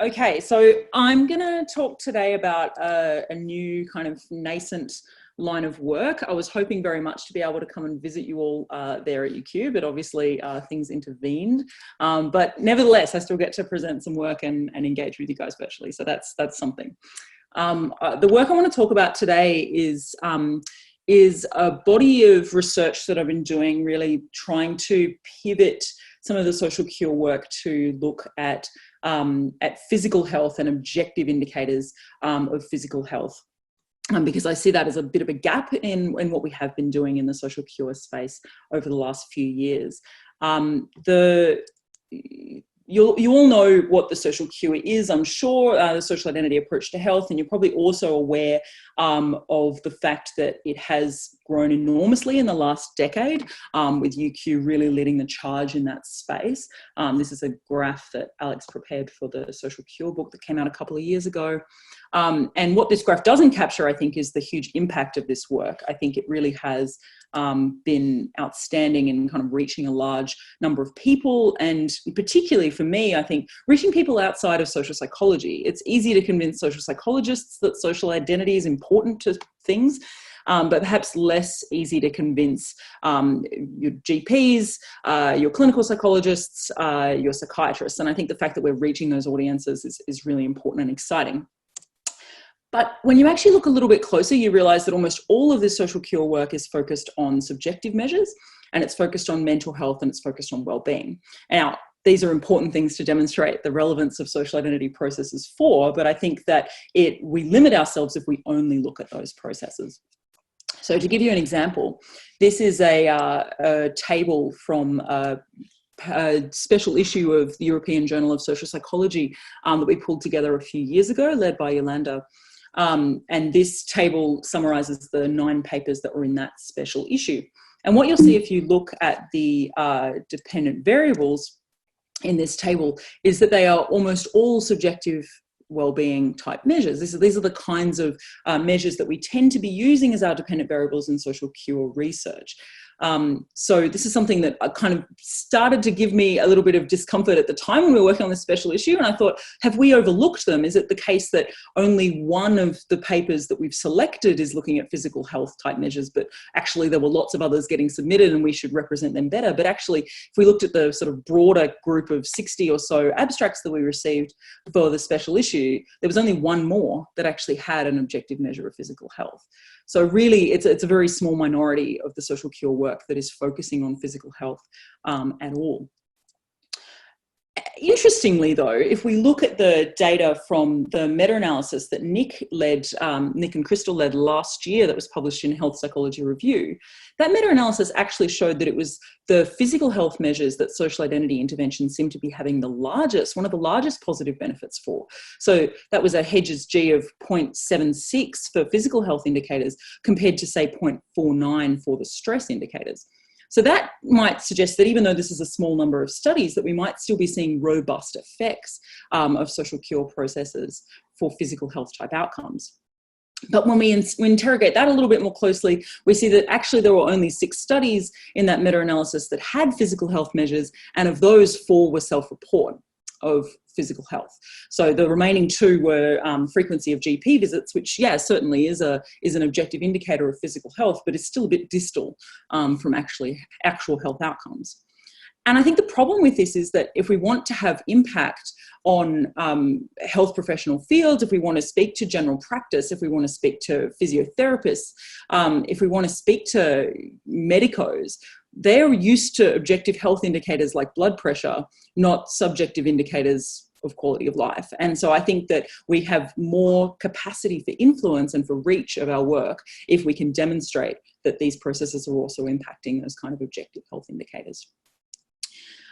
Okay, so I'm going to talk today about a new kind of nascent line of work. I was hoping very much to be able to come and visit you all there at UQ, but obviously things intervened. But nevertheless, I still get to present some work and engage with you guys virtually, so that's something. The work I want to talk about today is a body of research that I've been doing, really trying to pivot some of the social cure work to look at physical health and objective indicators of physical health. Because I see that as a bit of a gap in what we have been doing in the social cure space over the last few years. You all know what the social cure is, I'm sure, the social identity approach to health, and you're probably also aware of the fact that it has grown enormously in the last decade, with UQ really leading the charge in that space. This is a graph that Alex prepared for the social cure book that came out a couple of years ago. And what this graph doesn't capture, I think, is the huge impact of this work. I think it really has been outstanding in kind of reaching a large number of people, and particularly for me, I think reaching people outside of social psychology. It's easy to convince social psychologists that social identity is important to things, but perhaps less easy to convince your GPs, your clinical psychologists, your psychiatrists. And I think the fact that we're reaching those audiences is really important and exciting. But when you actually look a little bit closer, you realise that almost all of this social cure work is focused on subjective measures, and it's focused on mental health, and it's focused on well-being. Now, these are important things to demonstrate the relevance of social identity processes for, but I think that we limit ourselves if we only look at those processes. So to give you an example, this is a table from a special issue of the European Journal of Social Psychology that we pulled together a few years ago, led by Yolanda. And this table summarises the 9 papers that were in that special issue. And what you'll see if you look at the dependent variables in this table is that they are almost all subjective wellbeing type measures. These are the kinds of measures that we tend to be using as our dependent variables in social cure research. So this is something that kind of started to give me a little bit of discomfort at the time when we were working on this special issue. And I thought, have we overlooked them? Is it the case that only one of the papers that we've selected is looking at physical health type measures, but actually there were lots of others getting submitted and we should represent them better? But actually, if we looked at the sort of broader group of 60 or so abstracts that we received for the special issue, there was only one more that actually had an objective measure of physical health. So really, it's a very small minority of the social cure work that is focusing on physical health at all. Interestingly, though, if we look at the data from the meta-analysis that Nick and Crystal led last year that was published in Health Psychology Review, that meta-analysis actually showed that it was the physical health measures that social identity interventions seem to be having one of the largest positive benefits for. So that was a Hedges G of 0.76 for physical health indicators compared to, say, 0.49 for the stress indicators. So that might suggest that even though this is a small number of studies, that we might still be seeing robust effects of social cure processes for physical health type outcomes. But when we interrogate that a little bit more closely, we see that actually there were only 6 studies in that meta-analysis that had physical health measures, and of those 4 were self-report of physical health. So the remaining 2 were frequency of GP visits, which, yeah, certainly is an objective indicator of physical health, but it's still a bit distal from actual health outcomes. And I think the problem with this is that if we want to have impact on health professional fields, if we want to speak to general practice, if we want to speak to physiotherapists, if we want to speak to medicos, they're used to objective health indicators like blood pressure, not subjective indicators of quality of life. And so I think that we have more capacity for influence and for reach of our work if we can demonstrate that these processes are also impacting those kind of objective health indicators.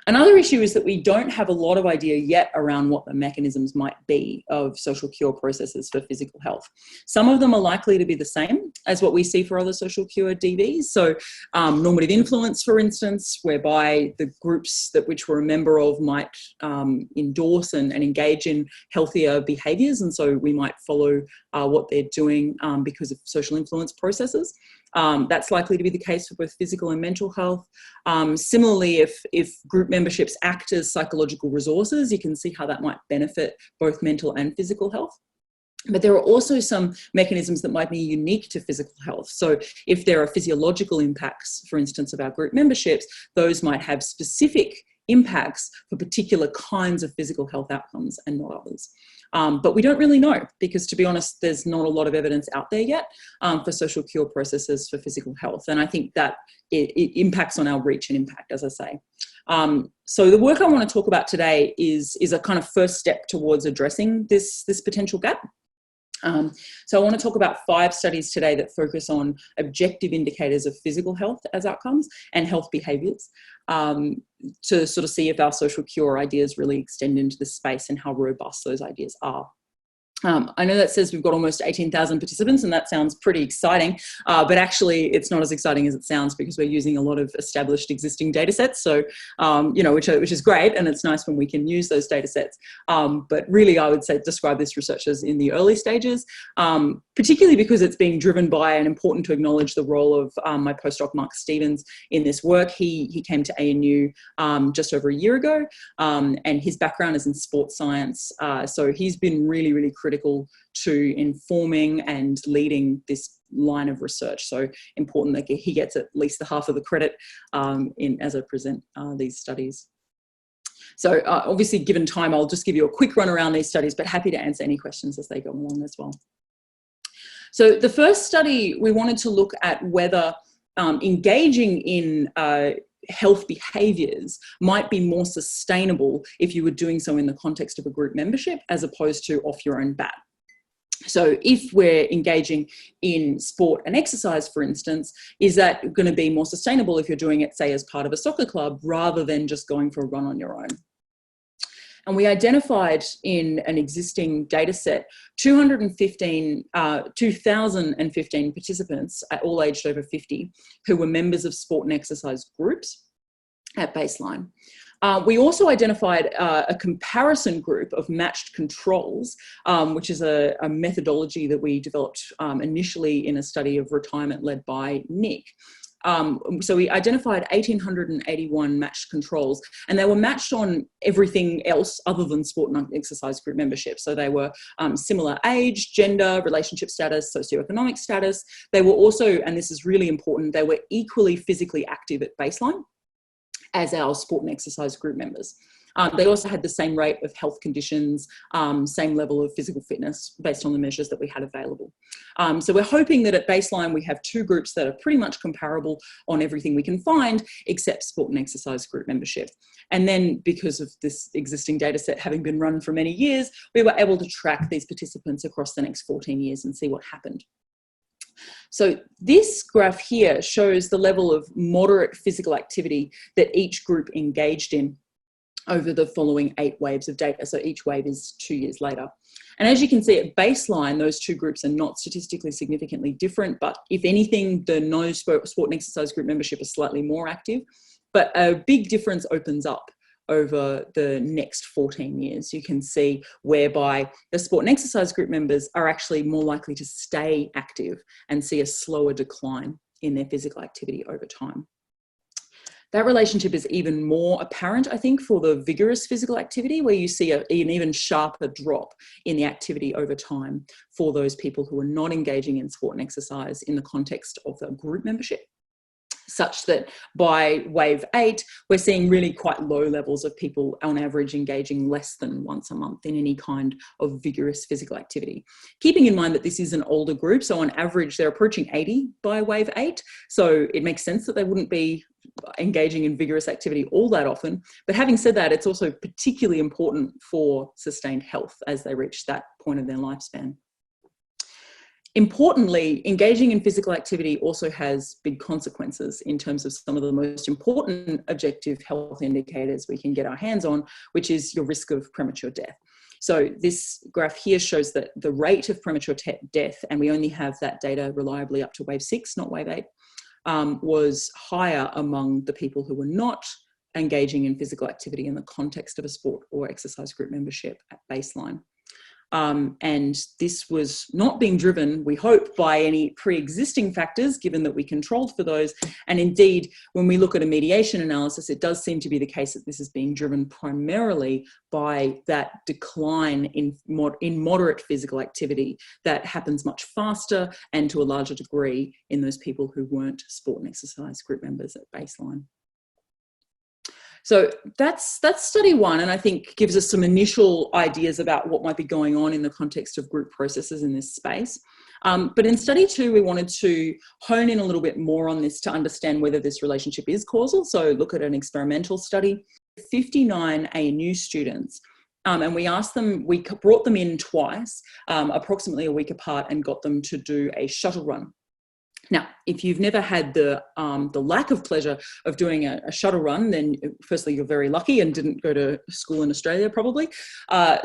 Another issue is that we don't have a lot of idea yet around what the mechanisms might be of social cure processes for physical health. Some of them are likely to be the same as what we see for other social cure DVs. So normative influence, for instance, whereby the groups which we're a member of might endorse and engage in healthier behaviours. And so we might follow what they're doing because of social influence processes. That's likely to be the case for both physical and mental health. Similarly, if group memberships act as psychological resources, you can see how that might benefit both mental and physical health. But there are also some mechanisms that might be unique to physical health. So if there are physiological impacts, for instance, of our group memberships, those might have specific impacts for particular kinds of physical health outcomes and not others. But we don't really know because, to be honest, there's not a lot of evidence out there yet for social cure processes for physical health. And I think that it impacts on our reach and impact, as I say. So the work I want to talk about today is a kind of first step towards addressing this potential gap. So I want to talk about 5 studies today that focus on objective indicators of physical health as outcomes and health behaviours, to sort of see if our social cure ideas really extend into the space and how robust those ideas are. I know that says we've got almost 18,000 participants, and that sounds pretty exciting, but actually it's not as exciting as it sounds because we're using a lot of established existing data sets, so, which is great, and it's nice when we can use those data sets. But really, I would say describe this research as in the early stages, particularly because it's being driven by, and important to acknowledge the role of my postdoc Mark Stevens in this work. He came to ANU just over a year ago, and his background is in sports science, so he's been really, really critical to informing and leading this line of research. So important that he gets at least the half of the credit as I present these studies. So obviously, given time, I'll just give you a quick run around these studies, but happy to answer any questions as they go along as well. So the first study, we wanted to look at whether engaging in health behaviours might be more sustainable if you were doing so in the context of a group membership as opposed to off your own bat. So if we're engaging in sport and exercise, for instance, is that going to be more sustainable if you're doing it, say, as part of a soccer club rather than just going for a run on your own? And we identified in an existing data set 2015 participants, all aged over 50, who were members of sport and exercise groups at baseline. We also identified a comparison group of matched controls, which is a methodology that we developed initially in a study of retirement led by Nick. So we identified 1,881 matched controls, and they were matched on everything else other than sport and exercise group membership. So they were similar age, gender, relationship status, socioeconomic status. They were also, and this is really important, they were equally physically active at baseline as our sport and exercise group members. They also had the same rate of health conditions, same level of physical fitness based on the measures that we had available. So we're hoping that at baseline we have 2 groups that are pretty much comparable on everything we can find except sport and exercise group membership. And then because of this existing data set having been run for many years, we were able to track these participants across the next 14 years and see what happened. So this graph here shows the level of moderate physical activity that each group engaged in over the following 8 waves of data. So each wave is 2 years later. And as you can see at baseline, those 2 groups are not statistically significantly different, but if anything, the no sport and exercise group membership is slightly more active, but a big difference opens up over the next 14 years. You can see whereby the sport and exercise group members are actually more likely to stay active and see a slower decline in their physical activity over time. That relationship is even more apparent, I think, for the vigorous physical activity, where you see an even sharper drop in the activity over time for those people who are not engaging in sport and exercise in the context of a group membership, such that by wave 8, we're seeing really quite low levels of people on average engaging less than once a month in any kind of vigorous physical activity. Keeping in mind that this is an older group, so on average they're approaching 80 by wave 8, so it makes sense that they wouldn't be engaging in vigorous activity all that often. But having said that, it's also particularly important for sustained health as they reach that point of their lifespan. Importantly, engaging in physical activity also has big consequences in terms of some of the most important objective health indicators we can get our hands on, which is your risk of premature death. So this graph here shows that the rate of premature death, and we only have that data reliably up to wave 6, not wave 8, was higher among the people who were not engaging in physical activity in the context of a sport or exercise group membership at baseline. And this was not being driven, we hope, by any pre-existing factors, given that we controlled for those. And indeed, when we look at a mediation analysis, it does seem to be the case that this is being driven primarily by that decline in moderate physical activity that happens much faster and to a larger degree in those people who weren't sport and exercise group members at baseline. So that's study one, and I think gives us some initial ideas about what might be going on in the context of group processes in this space. But in study two, we wanted to hone in a little bit more on this to understand whether this relationship is causal. So look at an experimental study, 59 ANU students. And we asked them, we brought them in twice, approximately a week apart, and got them to do a shuttle run. Now, if you've never had the lack of pleasure of doing a shuttle run, then firstly, you're very lucky and didn't go to school in Australia, probably.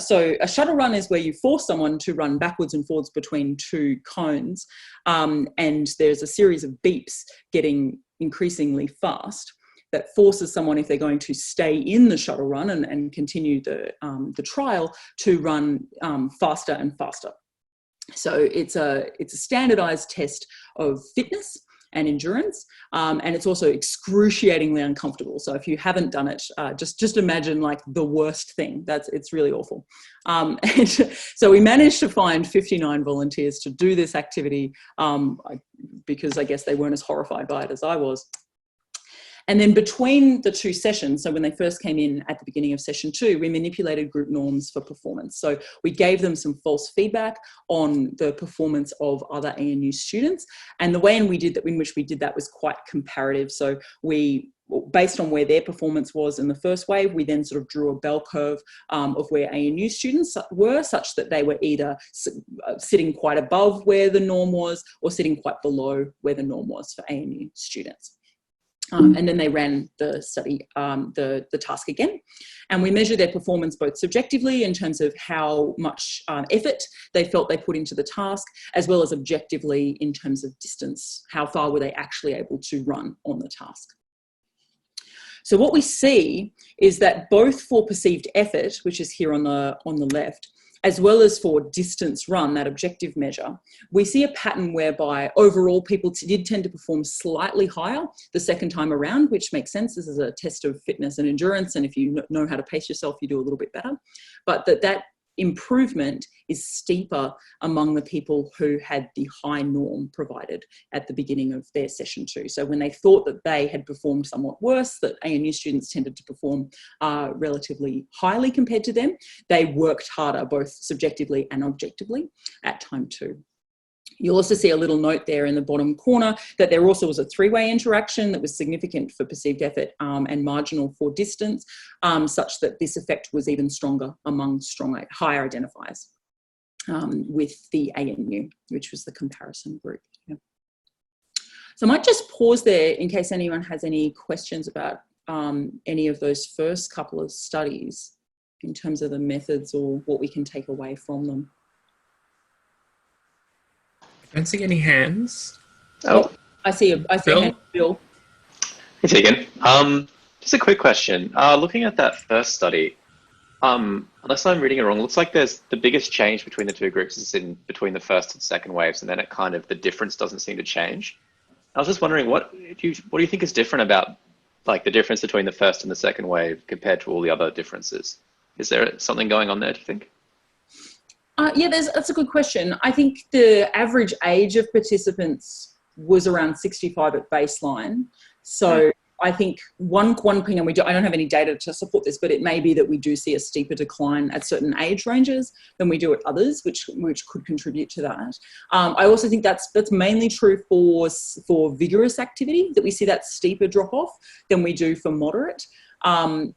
So a shuttle run is where you force someone to run backwards and forwards between two cones. And there's a series of beeps getting increasingly fast that forces someone, if they're going to stay in the shuttle run and continue the trial, to run faster and faster. So it's a standardized test of fitness and endurance, and it's also excruciatingly uncomfortable. So if you haven't done it, just imagine like the worst thing. It's really awful. And so we managed to find 59 volunteers to do this activity because I guess they weren't as horrified by it as I was. And then between the two sessions, so when they first came in at the beginning of session two, we manipulated group norms for performance. So we gave them some false feedback on the performance of other ANU students. And the way in which we did that was quite comparative. So we, based on where their performance was in the first wave, we then sort of drew a bell curve of where ANU students were, such that they were either sitting quite above where the norm was or sitting quite below where the norm was for ANU students. And then they ran the study, the task again. And we measured their performance both subjectively in terms of how much effort they felt they put into the task, as well as objectively in terms of distance, how far were they actually able to run on the task. So what we see is that both for perceived effort, which is here on the left, as well as for distance run, that objective measure, we see a pattern whereby overall people did tend to perform slightly higher the second time around, which makes sense. This is a test of fitness and endurance, and if you know how to pace yourself, you do a little bit better. But that improvement is steeper among the people who had the high norm provided at the beginning of their session two. So when they thought that they had performed somewhat worse, that ANU students tended to perform relatively highly compared to them, they worked harder, both subjectively and objectively, at time two. You'll also see a little note there in the bottom corner that there also was a three-way interaction that was significant for perceived effort and marginal for distance, such that this effect was even stronger among higher identifiers with the ANU, which was the comparison group. Yeah. So I might just pause there in case anyone has any questions about any of those first couple of studies in terms of the methods or what we can take away from them. I don't see any hands. Oh, I see a hand, Bill. Hey, Tegan. Just a quick question. Looking at that first study, unless I'm reading it wrong, it looks like there's the biggest change between the two groups is in between the first and second waves, and then the difference doesn't seem to change. I was just wondering, what do you think is different about like the difference between the first and the second wave compared to all the other differences? Is there something going on there, do you think? Yeah, that's a good question. I think the average age of participants was around 65 at baseline. So I think one thing, and I don't have any data to support this, but it may be that we do see a steeper decline at certain age ranges than we do at others, which could contribute to that. I also think that's mainly true for vigorous activity, that we see that steeper drop off than we do for moderate.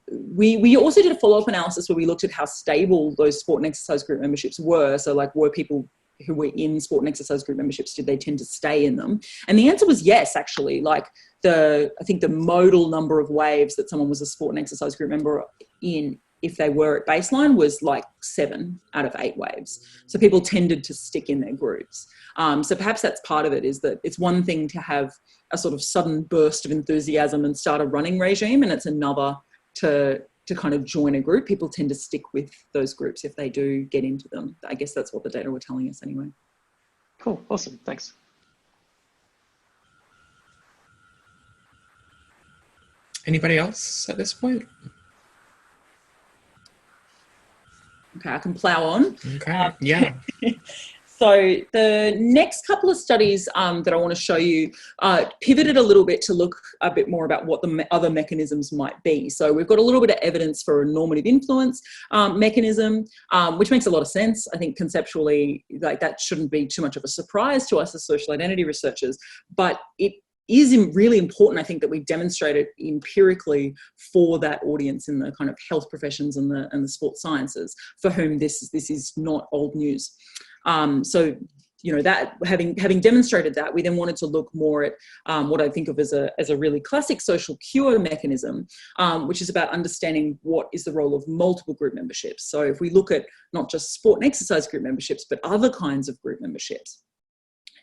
We also did a follow-up analysis where we looked at how stable those sport and exercise group memberships were. So like, were people who were in sport and exercise group memberships, did they tend to stay in them? And the answer was yes, actually. Like I think the modal number of waves that someone was a sport and exercise group member in, if they were at baseline, was like 7 out of 8 waves. So people tended to stick in their groups. So perhaps that's part of it, is that it's one thing to have a sort of sudden burst of enthusiasm and start a running regime, and it's another to to kind of join a group, people tend to stick with those groups if they do get into them. I guess that's what the data were telling us anyway. Cool, awesome, thanks. Anybody else at this point? Okay, I can plow on. Okay, yeah. So the next couple of studies that I want to show you pivoted a little bit to look a bit more about what the other mechanisms might be. So we've got a little bit of evidence for a normative influence mechanism, which makes a lot of sense. I think conceptually, like, that shouldn't be too much of a surprise to us as social identity researchers, but it is really important, I think, that we demonstrate it empirically for that audience in the kind of health professions and the sports sciences, for whom this is not old news. So, you know, that having demonstrated that, we then wanted to look more at what I think of as a really classic social cure mechanism, which is about understanding what is the role of multiple group memberships. So if we look at not just sport and exercise group memberships, but other kinds of group memberships,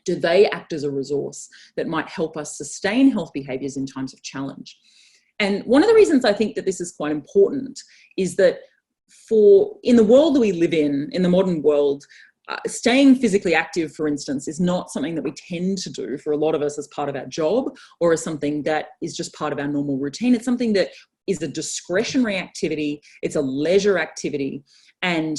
do they act as a resource that might help us sustain health behaviours in times of challenge? And one of the reasons I think that this is quite important is that in the world that we live in the modern world, staying physically active, for instance, is not something that we tend to do for a lot of us as part of our job or as something that is just part of our normal routine. It's something that is a discretionary activity. It's a leisure activity. And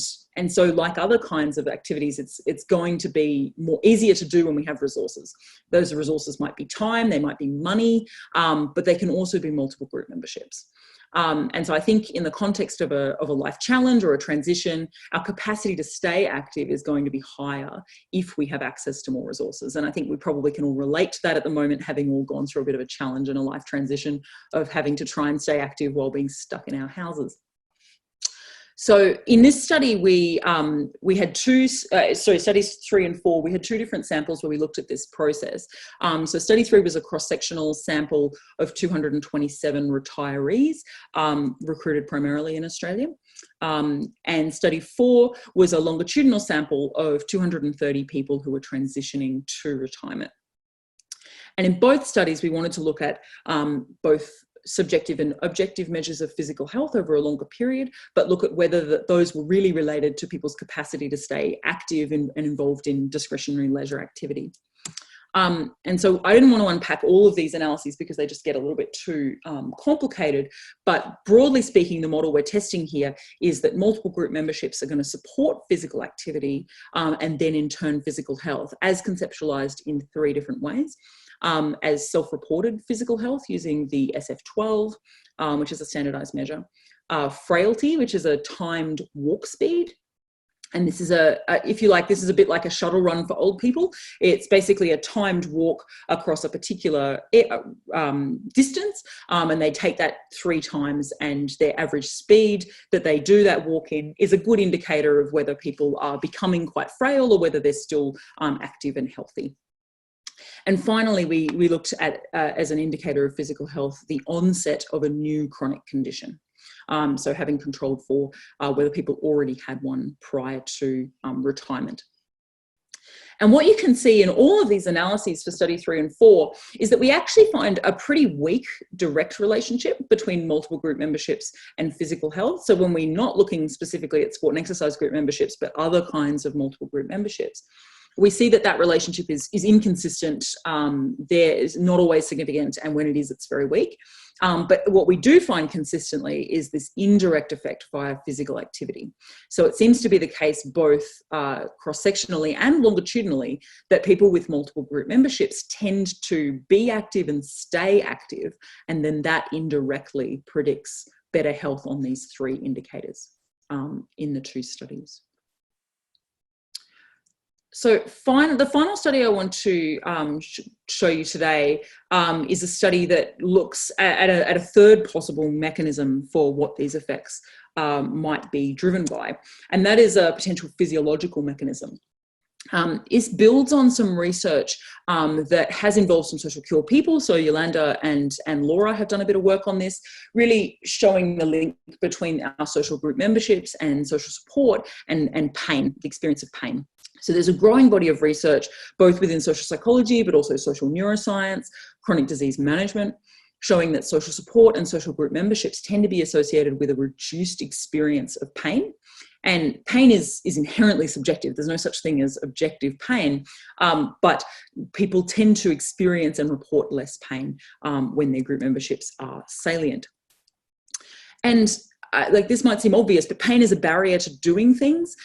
so, like other kinds of activities, it's going to be easier to do when we have resources. Those resources might be time, they might be money, but they can also be multiple group memberships. And so I think in the context of a life challenge or a transition, our capacity to stay active is going to be higher if we have access to more resources. And I think we probably can all relate to that at the moment, having all gone through a bit of a challenge and a life transition of having to try and stay active while being stuck in our houses. So in this study, we had studies 3 and 4, we had 2 different samples where we looked at this process. So study 3 was a cross-sectional sample of 227 retirees, recruited primarily in Australia. And study 4 was a longitudinal sample of 230 people who were transitioning to retirement. And in both studies, we wanted to look at both subjective and objective measures of physical health over a longer period, but look at whether those were really related to people's capacity to stay active and involved in discretionary leisure activity. And so I didn't want to unpack all of these analyses because they just get a little bit too complicated. But broadly speaking, the model we're testing here is that multiple group memberships are going to support physical activity and then in turn physical health, as conceptualized in 3 different ways. As self-reported physical health using the SF12, which is a standardized measure, frailty, which is a timed walk speed. And this is if you like, this is a bit like a shuttle run for old people. It's basically a timed walk across a particular distance, and they take that 3 times, and their average speed that they do that walk in is a good indicator of whether people are becoming quite frail or whether they're still active and healthy. And finally, we looked at, as an indicator of physical health, the onset of a new chronic condition. So having controlled for whether people already had one prior to retirement. And what you can see in all of these analyses for study 3 and 4 is that we actually find a pretty weak direct relationship between multiple group memberships and physical health. So when we're not looking specifically at sport and exercise group memberships, but other kinds of multiple group memberships, we see that relationship is inconsistent. There is not always significant, and when it is, it's very weak. But what we do find consistently is this indirect effect via physical activity. So it seems to be the case both cross-sectionally and longitudinally that people with multiple group memberships tend to be active and stay active, and then that indirectly predicts better health on these 3 indicators in the 2 studies. So the final study I want to show you today is a study that looks at a third possible mechanism for what these effects might be driven by, and that is a potential physiological mechanism. It builds on some research that has involved some social cure people. So Yolanda and Laura have done a bit of work on this, really showing the link between our social group memberships and social support and pain, the experience of pain. So there's a growing body of research, both within social psychology, but also social neuroscience, chronic disease management, showing that social support and social group memberships tend to be associated with a reduced experience of pain. And pain is inherently subjective. There's no such thing as objective pain, but people tend to experience and report less pain when their group memberships are salient. And like, this might seem obvious, but pain is a barrier to doing things.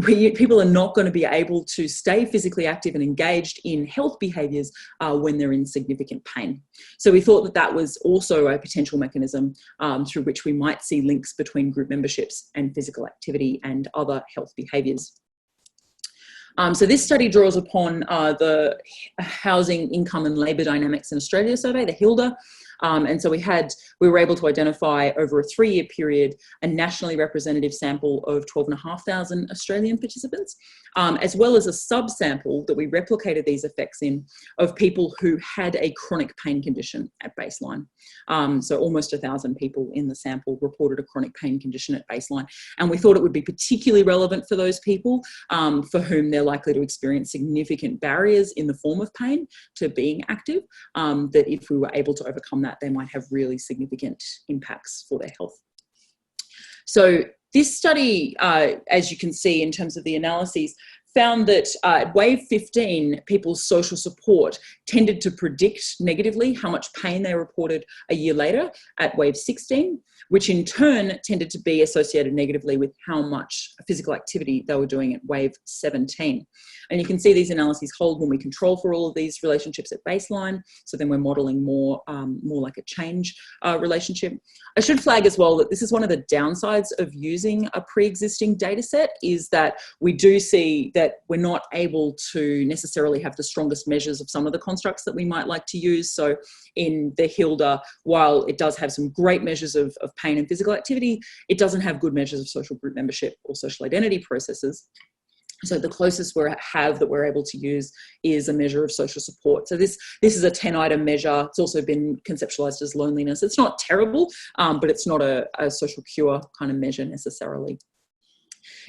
People are not going to be able to stay physically active and engaged in health behaviours when they're in significant pain. So we thought that that was also a potential mechanism through which we might see links between group memberships and physical activity and other health behaviours. So this study draws upon the Housing, Income and Labour Dynamics in Australia survey, the HILDA. And so we were able to identify over a 3-year period a nationally representative sample of 12,500 Australian participants, as well as a subsample that we replicated these effects in of people who had a chronic pain condition at baseline. So almost 1,000 people in the sample reported a chronic pain condition at baseline. And we thought it would be particularly relevant for those people for whom they're likely to experience significant barriers in the form of pain to being active, that if we were able to overcome that, they might have really significant impacts for their health. So this study, as you can see in terms of the analyses, found that at wave 15, people's social support tended to predict negatively how much pain they reported a year later at wave 16, which in turn tended to be associated negatively with how much physical activity they were doing at wave 17. And you can see these analyses hold when we control for all of these relationships at baseline. So then we're modelling more like a change relationship. I should flag as well that this is one of the downsides of using a pre-existing data set, is that we do see that we're not able to necessarily have the strongest measures of some of the constructs that we might like to use. So in the HILDA, while it does have some great measures of pain and physical activity, it doesn't have good measures of social group membership or social identity processes. So the closest we have that we're able to use is a measure of social support. So this is a 10-item measure. It's also been conceptualized as loneliness. It's not terrible, but it's not a social cure kind of measure necessarily.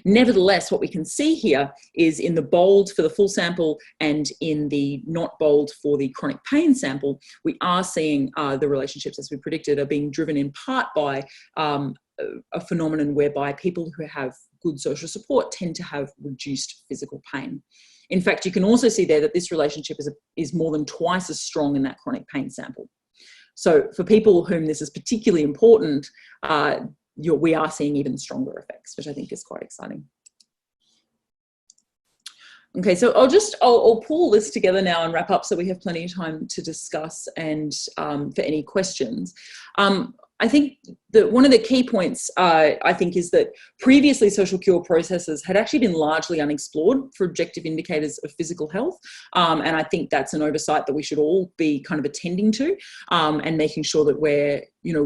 Nevertheless, what we can see here is in the bold for the full sample and in the not bold for the chronic pain sample, we are seeing the relationships, as we predicted, are being driven in part by a phenomenon whereby people who have good social support tend to have reduced physical pain. In fact, you can also see there that this relationship is more than twice as strong in that chronic pain sample. So for people whom this is particularly important, we are seeing even stronger effects, which I think is quite exciting. Okay, so I'll pull this together now and wrap up so we have plenty of time to discuss and for any questions. I think that one of the key points, I think, is that previously social cure processes had actually been largely unexplored for objective indicators of physical health. And I think that's an oversight that we should all be kind of attending to and making sure that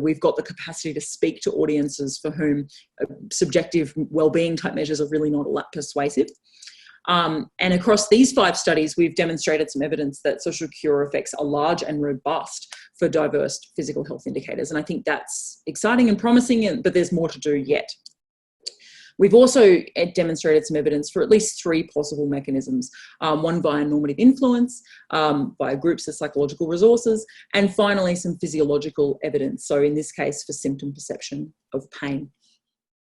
we've got the capacity to speak to audiences for whom subjective wellbeing type measures are really not all that persuasive. And across these 5 studies, we've demonstrated some evidence that social cure effects are large and robust for diverse physical health indicators. And I think that's exciting and promising, but there's more to do yet. We've also demonstrated some evidence for at least 3 possible mechanisms, one via normative influence, via groups of psychological resources, and finally some physiological evidence. So in this case, for symptom perception of pain.